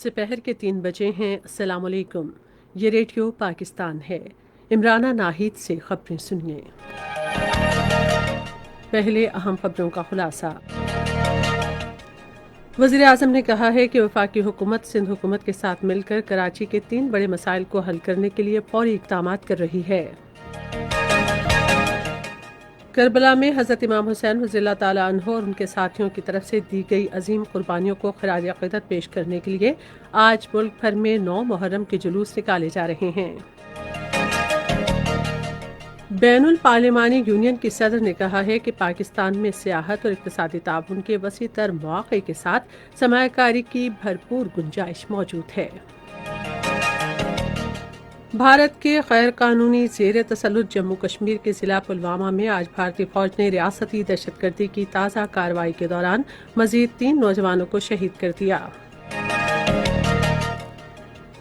दोपहर के 3 बजे हैं। अस्सलाम वालेकुम। ये रेडियो पाकिस्तान है। इमराना नाहिद से खबरें सुनिए। पहले अहम खबरों का खुलासा। वज़ीर आज़म ने कहा है कि वफाकी हुकूमत सिंध हुकूमत के साथ मिलकर कराची के 3 बड़े मसाइल को हल करने के लिए फौरी इक़दामात कर रही है। करबला में हज़रत इमाम हुसैन रज़ियल्लाहु ताला अन्हु और उनके साथियों की तरफ से दी गई अजीम कुर्बानियों को खराज अक़ीदत पेश करने के लिए आज मुल्क भर में 9 मुहर्रम के जुलूस निकाले जा रहे हैं। बैनुल पार्लिमानी यूनियन की सदर ने कहा है कि पाकिस्तान में सियाहत और इक़्तिसादी ताउन के वसी तर मौक़े के साथ सरमायाकारी की भरपूर गुंजाइश मौजूद है। भारत के गैर कानूनी ज़ेर तसल्लुत जम्मू कश्मीर के ज़िला पुलवामा में आज भारतीय फ़ौज ने रियासती दहशतगर्दी की ताज़ा कार्रवाई के दौरान मज़ीद 3 नौजवानों को शहीद कर दिया।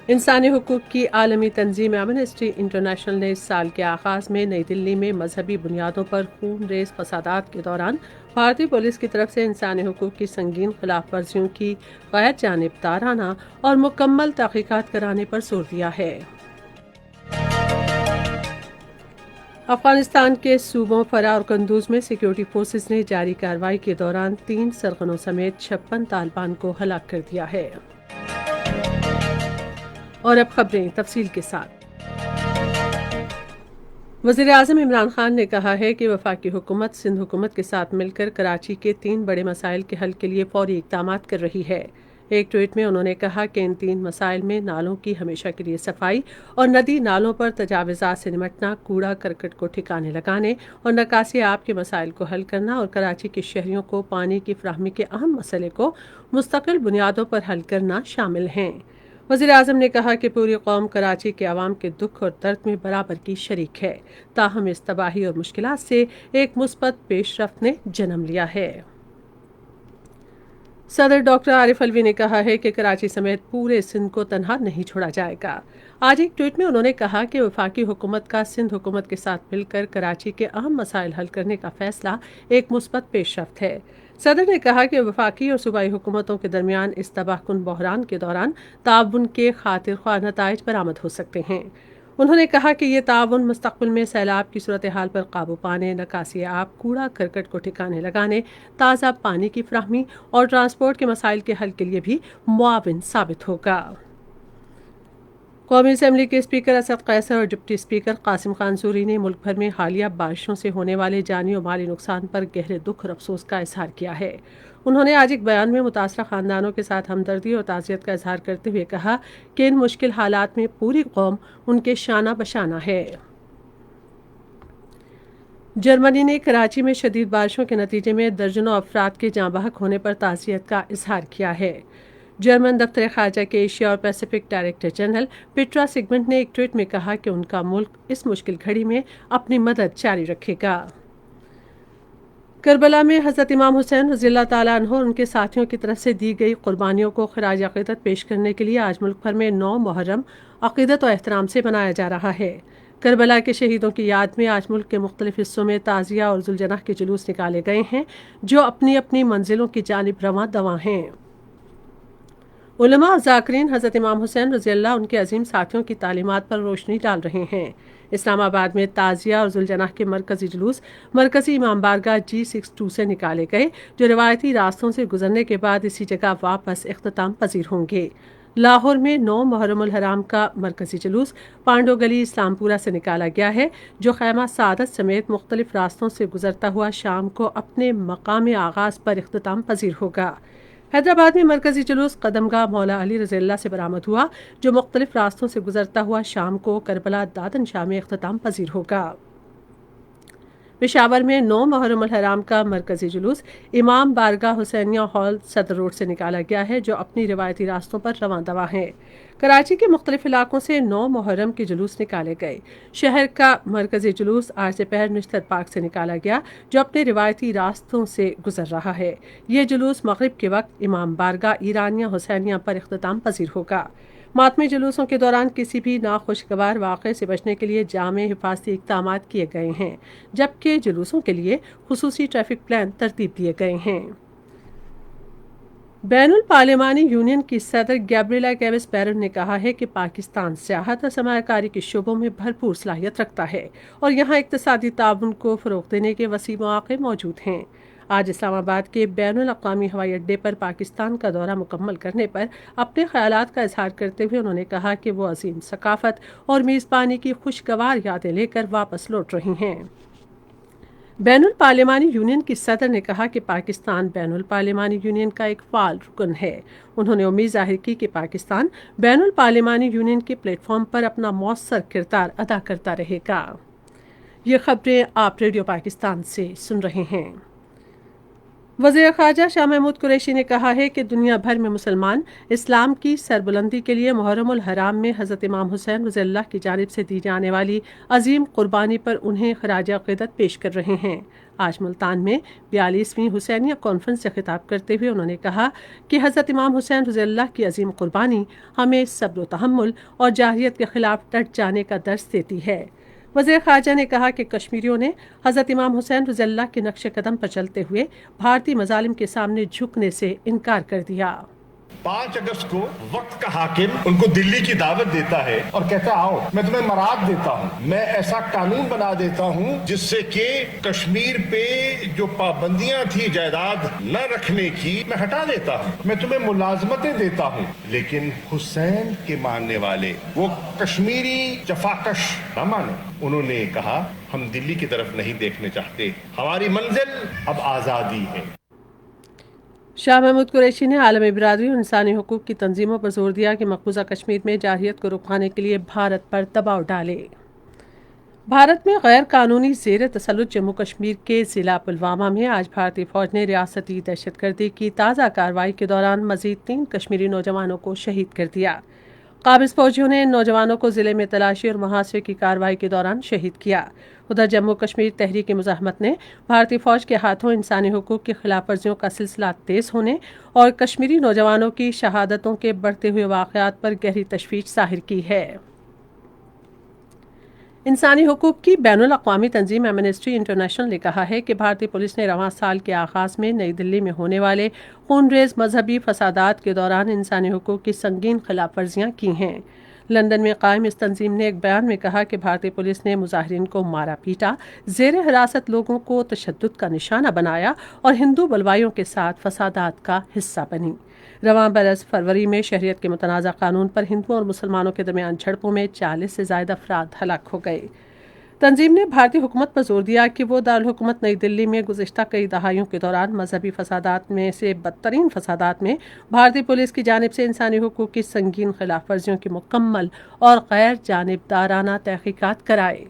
इंसानी हुकूक की आलमी तंजीम एमनेस्टी इंटरनेशनल ने इस साल के आगाज़ में नई दिल्ली में मजहबी बुनियादों पर खून रेज़ फसादात के दौरान भारतीय पुलिस की तरफ से इंसानी हुकूक की संगीन खिलाफ वर्जियों की गैर जानिबदाराना और मुकम्मल तहक़ीक़ात कराने पर जोर दिया है। अफगानिस्तान के सूबों फरा और कंदूज में सिक्योरिटी फोर्सेज ने जारी कार्रवाई के दौरान 3 सरगनों समेत 56 तालिबान को हलाक कर दिया है। और अब खबरें तफसील के साथ। वज़ीर आज़म इमरान खान ने कहा है कि वफाकी हुकूमत सिंध हुकूमत के साथ मिलकर कराची के 3 बड़े मसाइल के हल के लिए फौरी इक़दामात कर रही है। एक ट्वीट में उन्होंने कहा कि इन 3 मसाइल में नालों की हमेशा के लिए सफाई और नदी नालों पर तजावुज़ात से निमटना, कूड़ा करकट को ठिकाने लगाने और निकासी आब के मसाइल को हल करना और कराची के शहरियों को पानी की फराहमी के अहम मसले को मुस्तकिल बुनियादों पर हल करना शामिल हैं। वज़ीर आज़म ने कहा कि पूरी कौम कराची के अवाम के दुख और दर्द में बराबर की शरीक है, ताहम इस तबाही और मुश्किलात से एक मुस्बत पेशरफ्त ने जन्म लिया है। सदर डॉक्टर आरिफ अलवी ने कहा है कि कराची समेत पूरे सिंध को तनहा नहीं छोड़ा जाएगा। आज एक ट्वीट में उन्होंने कहा कि वफाकी हुकूमत का सिंध हुकूमत के साथ मिलकर कराची के अहम मसाइल हल करने का फैसला एक मुस्बत पेशरफ्त है। सदर ने कहा कि वफाकी और सूबाई हुकूमतों के दरमियान इस तबाहकुन बहरान के दौरान ताउन के खातिर ख्वाह नताइज बरामद हो सकते हैं। उन्होंने कहा कि ये ताउन मुस्तक़बिल में सैलाब की सूरत हाल पर काबू पाने, निकासी आब, कूड़ा करकट को ठिकाने लगाने, ताज़ा पानी की फराहमी और ट्रांसपोर्ट के मसाइल के हल के लिए भी मुआविन साबित होगा। कौमी असम्बली के स्पीकर असद कैसर और डिप्टी स्पीकर कासिम खान सूरी ने मुल्क भर में हालिया बारिशों से होने वाले जानी और माली नुकसान पर गहरे दुख और अफसोस का इजहार किया है। उन्होंने आज एक बयान में मुतासरा खानदानों के साथ हमदर्दी और ताज़ियत का इजहार करते हुए कहा कि इन मुश्किल हालात में पूरी कौम उनके शाना बशाना है। जर्मनी ने कराची में शदीद बारिशों के नतीजे में दर्जनों अफराद के जाँ बहक होने पर ताज़ियत का इजहार किया है। जर्मन दफ्तर खारजा के एशिया और पैसिफिक डायरेक्टर जनरल पीट्रा सिगमंड ने एक ट्वीट में कहा कि उनका मुल्क इस मुश्किल घड़ी में अपनी मदद जारी रखेगा। करबला में हज़रत इमाम हुसैन रज़ियल्लाहु ताला अन्हु और उनके साथियों की तरफ से दी गई कुर्बानियों को खराज अक़ीदत पेश करने के लिए आज मुल्क भर में 9 मुहर्रम अक़ीदत और एहतराम से मनाया जा रहा है। करबला के शहीदों की याद में आज मुल्क के मुख्तलिफ हिस्सों में ताज़िया और जुलजनाह के जुलूस निकाले गए हैं, जो अपनी अपनी मंजिलों की जानिब रवां दवां हैं। उलमा और ज़ाकिरीन हज़रत इमाम हुसैन रज़ियल्लाहु उनके अजीम साथियों की तालीमात पर रोशनी डाल रहे हैं। इस्लामाबाद में ताज़िया और जुलजनाह के मरकजी जुलूस मरकजी इमाम बारगाह G62 से निकाले गए, जो रिवायती रास्तों से गुजरने के बाद इसी जगह वापस इख्तिताम पजीर होंगे। लाहौर में 9 मुहर्रमुल हराम का मरकजी जुलूस पांडो गली इस्लामपुरा से निकाला गया है, जो खैमा सादत समेत मुख्तलिफ रास्तों से गुजरता हुआ शाम को अपने मकाम आगाज़ पर इख्तिताम पजीर होगा। हैदराबाद में मरकजी जुलूस कदमगाह मौला अली रज़ियल्लाह से बरामद हुआ, जो मुख्तलिफ रास्तों से गुजरता हुआ शाम को करबला दादन शाह में इख्तिताम पजीर होगा। पेशावर में 9 मुहर्रमुल हराम का मरकजी जुलूस इमाम बारगाह हुसैनिया हॉल सदर रोड से निकाला गया है, जो अपनी रिवायती रास्तों पर रवां दवा है। कराची के मुख्तलिफ इलाकों से 9 मुहर्रम के जुलूस निकाले गए। शहर का मरकजी जुलूस आज दोपहर निश्चित पार्क से निकाला गया, जो अपने रिवायती रास्तों से गुजर रहा है। ये जुलूस मगरिब के वक्त इमाम बारगाह ईरानिया हुसैनिया पर इख्तिताम पजीर होगा। मातमी जुलूसों के दौरान किसी भी नाखुशगवार वाक़े से बचने के लिए जामे हिफाजती इक़दामात किए गए हैं, जबकि जुलूसों के लिए खुसूसी ट्रैफिक प्लान तरतीब दिए गए हैं। बैनुल पार्लिमानी यूनियन की सदर गैब्रिएला गैविस बैरन ने कहा है कि पाकिस्तान सियाहत और सरमायाकारी के शोबों में भरपूर सलाहियत रखता है और यहाँ इक्तसादी ताउन को फ़रोग़ देने के वसी मौक़े मौजूद हैं। आज इस्लामाबाद के बैनुल अक़वामी हवाई अड्डे पर पाकिस्तान का दौरा मुकम्मल करने पर अपने ख़यालात का इजहार करते हुए उन्होंने कहा कि वो अजीम सकाफ़त और मेज़बानी की खुशगवार यादें लेकर वापस लौट रही हैं। बैनुल पार्लिमानी यूनियन की सदर ने कहा कि पाकिस्तान बैनुल पार्लिमानी यूनियन का एक फ़ाल रुकन है। उन्होंने उम्मीद जाहिर की कि पाकिस्तान बैनुल पार्लिमानी यूनियन के प्लेटफॉर्म पर अपना मौसर किरदार अदा करता रहेगा। ये खबरें आप रेडियो पाकिस्तान से सुन रहे हैं। वज़ीर ख़ारजा शाह महमूद कुरैशी ने कहा है कि दुनिया भर में मुसलमान इस्लाम की सरबुलंदी के लिए मुहर्रमुल हराम में हज़रत इमाम हुसैन रज़ियल्लाहु की जानिब से दी जाने वाली अजीम कुर्बानी पर उन्हें ख़राज अक़ीदत पेश कर रहे हैं। आज मुल्तान में 42वीं हुसैनिया कॉन्फ्रेंस से खिताब करते हुए उन्होंने कहा कि हज़रत इमाम हुसैन रज़ियल्लाहु की अजीम कुर्बानी हमें सब्र व तहम्मुल और जाहिलियत के ख़िलाफ़ डट जाने का दर्स देती है। वज़ीर ख़ारजा ने कहा कि कश्मीरियों ने हज़रत इमाम हुसैन रज़ियल्लाहु के नक्श कदम पर चलते हुए भारतीय मज़ालिम के सामने झुकने से इनकार कर दिया। 5 अगस्त को वक्त का हाकिम उनको दिल्ली की दावत देता है और कहता है आओ मैं तुम्हें मराद देता हूँ, मैं ऐसा कानून बना देता हूँ जिससे कि कश्मीर पे जो पाबंदियां थी जायदाद न रखने की मैं हटा देता हूँ, मैं तुम्हें मुलाजमतें देता हूँ। लेकिन हुसैन के मानने वाले वो कश्मीरी जफाकश न माने। उन्होंने कहा हम दिल्ली की तरफ नहीं देखने चाहते, हमारी मंजिल अब आजादी है। शाह महमूद कुरैशी ने आलमी बिरादरी और इंसानी हकूक़ की तंजीमों पर जोर दिया कि मकबूजा कश्मीर में जारहियत को रुकवाने के लिए भारत पर दबाव डाले। भारत में गैर कानूनी ज़ेर तसल्लुत जम्मू कश्मीर के ज़िला पुलवामा में आज भारतीय फ़ौज ने रियासती दहशतगर्दी की ताज़ा कार्रवाई के दौरान मज़ीद 3 कश्मीरी नौजवानों को शहीद कर दिया। काबिज़ फौजियों ने इन नौजवानों को ज़िले में तलाशी और मुहासरे की कार्रवाई के दौरान शहीद किया। उधर जम्मू कश्मीर तहरीक मुज़ाहमत ने भारतीय फ़ौज के हाथों इंसानी हुकूक़ की खिलाफ वर्जियों का सिलसिला तेज़ होने और कश्मीरी नौजवानों की शहादतों के बढ़ते हुए वाक़यात पर गहरी तशवीश ज़ाहिर की है। इंसानी हुकूक़ की बैनुल अक़वामी तंजीम एमनेस्टी इंटरनेशनल ने कहा है कि भारतीय पुलिस ने रवां साल के आगाज़ में नई दिल्ली में होने वाले खूनरेज़ मजहबी फसादात के दौरान इंसानी हुकूक़ की संगीन खिलाफ वर्जियाँ की हैं। लंदन में कायम इस तंजीम ने एक बयान में कहा कि भारतीय पुलिस ने मुजाहिरीन को मारा पीटा, ज़ेर हिरासत लोगों को तशद्दुद का निशाना बनाया और हिंदू बलवाइयों के साथ फसादात का हिस्सा बनी। रवां बरस फरवरी में शरीयत के मुतनाज़ा कानून पर हिंदुओं और मुसलमानों के दरमियान झड़पों में 40 से ज़ायद अफराद हलाक हो गए। तंजीम ने भारतीय हुकूमत पर जोर दिया कि वो दारुल हुकूमत नई दिल्ली में गुज़िश्ता कई दहाइयों के दौरान मजहबी फसादात में से बदतरीन फसादात में भारतीय पुलिस की जानिब से इंसानी हुकूक़ की संगीन खिलाफ वर्जियों की मुकम्मल और गैर जानिबदाराना तहकीकात कराए।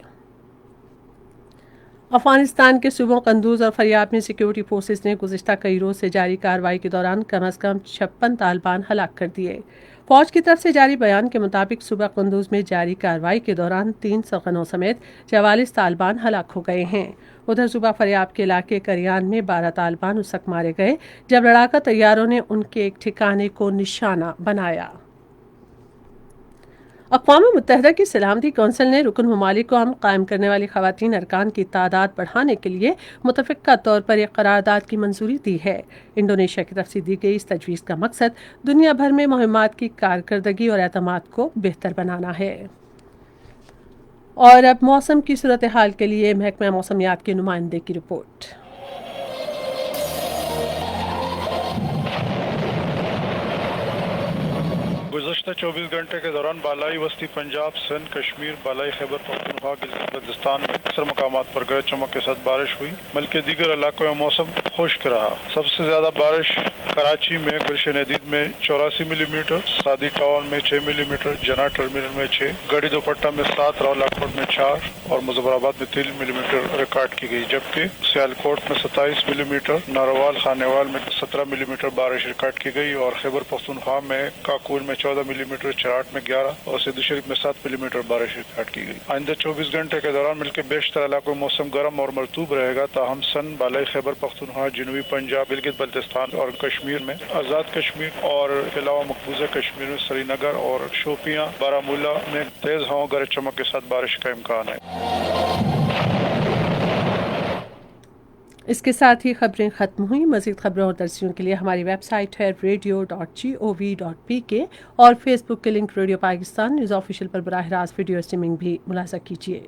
अफगानिस्तान के सूबों कंदूज और फरियाब में सिक्योरिटी फोर्सेज ने गुज़िश्ता कई रोज़ से जारी कार्रवाई के दौरान कम अज़ कम 56 तालिबान हलाक कर दिए। फौज की तरफ से जारी बयान के मुताबिक सूबा कंदूज में जारी कार्रवाई के दौरान 3 सरगनों समेत 44 तालिबान हलाक हो गए हैं। उधर सूबा फरियाब के इलाके करियान में 12 तालिबान उस वक्त मारे गए जब लड़ाका तैयारों ने उनके एक ठिकाने को निशाना बनाया। अक़वाम मुत्तहिदा की सलामती कौंसिल ने रुकन ममालिक को अमन कायम करने वाली ख़वातीन अरकान की तादाद बढ़ाने के लिए मुतफ़िक़ा तौर पर एक करारदाद की मंजूरी दी है। इंडोनेशिया की तरफ से दी गई इस तजवीज़ का मकसद दुनिया भर में मुहिम्मात की कारकर्दगी और एतमाद को बेहतर बनाना है। और अब मौसम की सूरत हाल के लिए महकमा मौसमियात के नुमाइंदे की रिपोर्ट। गुज़श्ता 24 घंटे के दौरान बालाई वस्ती पंजाब, सिंध, कश्मीर, बालाई खैबर पख्तूनख्वा, गिलगित बल्तिस्तान में अक्सर मकामात पर गरज चमक के साथ बारिश हुई, बल्कि दीगर इलाकों में मौसम खुश्क रहा। सबसे ज्यादा बारिश कराची में गुलशन नदीद में 84 मिलीमीटर, सादी टाउन में 6 मिलीमीटर, जना टर्मिनल में 6, गढ़ी दोपट्टा में 7, रावलाकोट में 4 और मुजफ्फराबाद में 3 मिलीमीटर रिकॉर्ड की गई, जबकि सियालकोट में 27 मिलीमीटर, नारोवाल खानेवाल में 17 मिलीमीटर बारिश रिकॉर्ड की गई और खैबर पख्तूनख्वा में काकूल में 14 मिलीमीटर, चराट में 11 और सिद्ध शरीफ में 7 मिलीमीटर बारिश रिकॉर्ड की गई। आइंदा 24 घंटे के दौरान मिलकर बेशतर इलाकों में मौसम गर्म और मरतूब रहेगा, ताहम सन, बालाई खैबर पख्तूनख्वा, जनूबी पंजाब, गिलगित बल्तिस्तान और कश्मीर में, आज़ाद कश्मीर और इसके अलावा मकबूजा कश्मीर में श्रीनगर और शोपियां, बारामूला में तेज हवाओं गरज चमक के साथ बारिश का इम्कान है। इसके साथ ही खबरें ख़त्म हुई। मज़ीद खबरों और तरसीयों के लिए हमारी वेबसाइट है radio.gov.pk और फेसबुक के link radio Pakistan news official पर बराह रास्त वीडियो स्ट्रीमिंग भी मुलाजा कीजिए।